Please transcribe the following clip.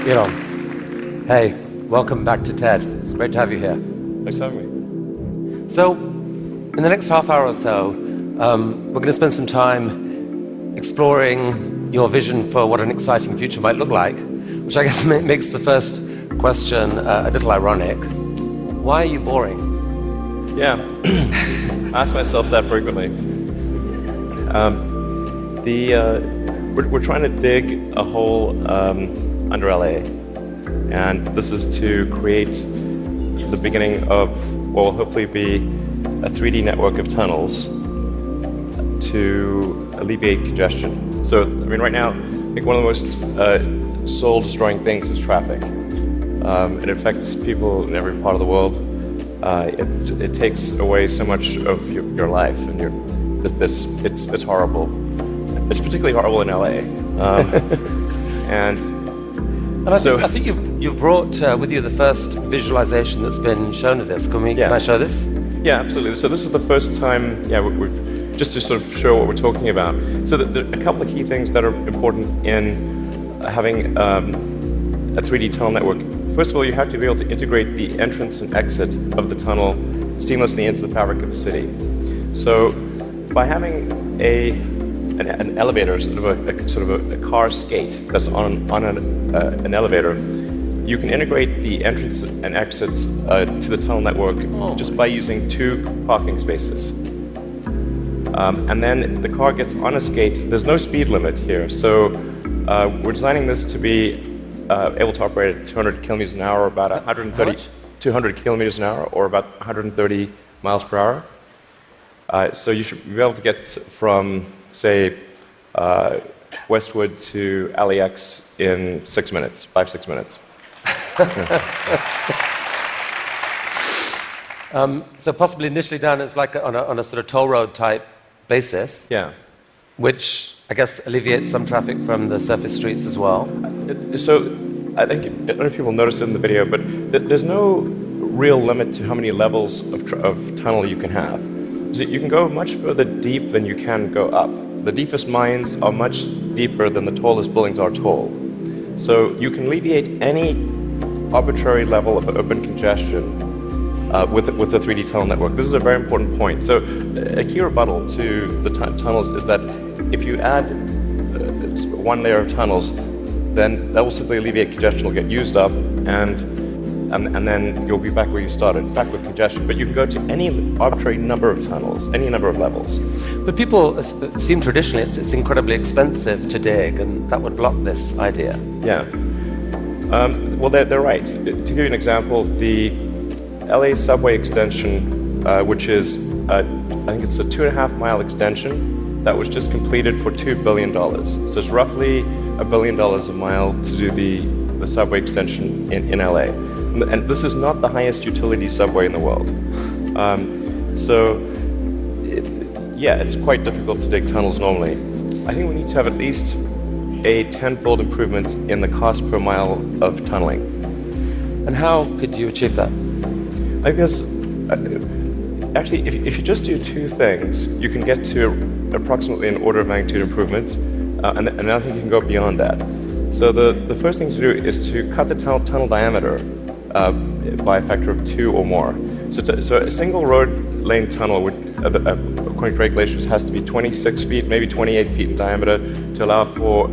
Elom, hey, welcome back to TED. It's great to have you here. Thanks for having me. So, in the next half hour or so, we're going to spend some time exploring your vision for what an exciting future might look like, which I guess makes the first question a little ironic. Why are you boring? Yeah, I ask myself that frequently. We're trying to dig a hole under LA, and this is to create the beginning of what will hopefully be a 3D network of tunnels to alleviate congestion. So, I mean, right now, I think one of the most soul-destroying things is traffic. It affects people in every part of the world. It takes away so much of your life, and it's horrible. It's particularly horrible in LA. I think you've brought with you the first visualization that's been shown of this. Can I show this? Yeah, absolutely. So this is the first time, we've just to sort of show what we're talking about. So there are a couple of key things that are important in having a 3D tunnel network. First of all, you have to be able to integrate the entrance and exit of the tunnel seamlessly into the fabric of the city. So by having an elevator, sort of a car skate that's on an elevator, you can integrate the entrance and exits to the tunnel network just by using 2 parking spaces. And then the car gets on a skate. There's no speed limit here, so we're designing this to be able to operate at 200 kilometers an hour, or about 200 kilometers an hour, or about 130 miles per hour. So you should be able to get from, say, Westwood to LAX in 6 minutes, 5-6 minutes. So possibly initially done as like on a sort of toll road type basis. Yeah. Which I guess alleviates some traffic from the surface streets as well. So I don't know if people noticed it in the video, but there's no real limit to how many levels of tunnel you can have. So you can go much further deep than you can go up. The deepest mines are much deeper than the tallest buildings are tall. So you can alleviate any arbitrary level of open congestion with the 3D tunnel network. This is a very important point. So a key rebuttal to the tunnels is that if you add one layer of tunnels, then that will simply alleviate congestion. Will get used up, and then you'll be back where you started, back with congestion. But you can go to any arbitrary number of tunnels, any number of levels. But people assume traditionally it's incredibly expensive to dig, and that would block this idea. Yeah. Well, they're right. To give you an example, the LA subway extension, which is, I think it's a 2.5-mile extension that was just completed for $2 billion. So it's roughly $1 billion a mile to do the subway extension in LA. And this is not the highest utility subway in the world. It's quite difficult to dig tunnels normally. I think we need to have at least a 10-fold improvement in the cost per mile of tunneling. And how could you achieve that? I guess, actually, if you just do 2 things, you can get to approximately an order of magnitude improvement, and I think you can go beyond that. So the first thing to do is to cut the tunnel diameter by a factor of 2 or more. So a single road lane tunnel would, according to regulations, has to be 26 feet, maybe 28 feet in diameter to allow for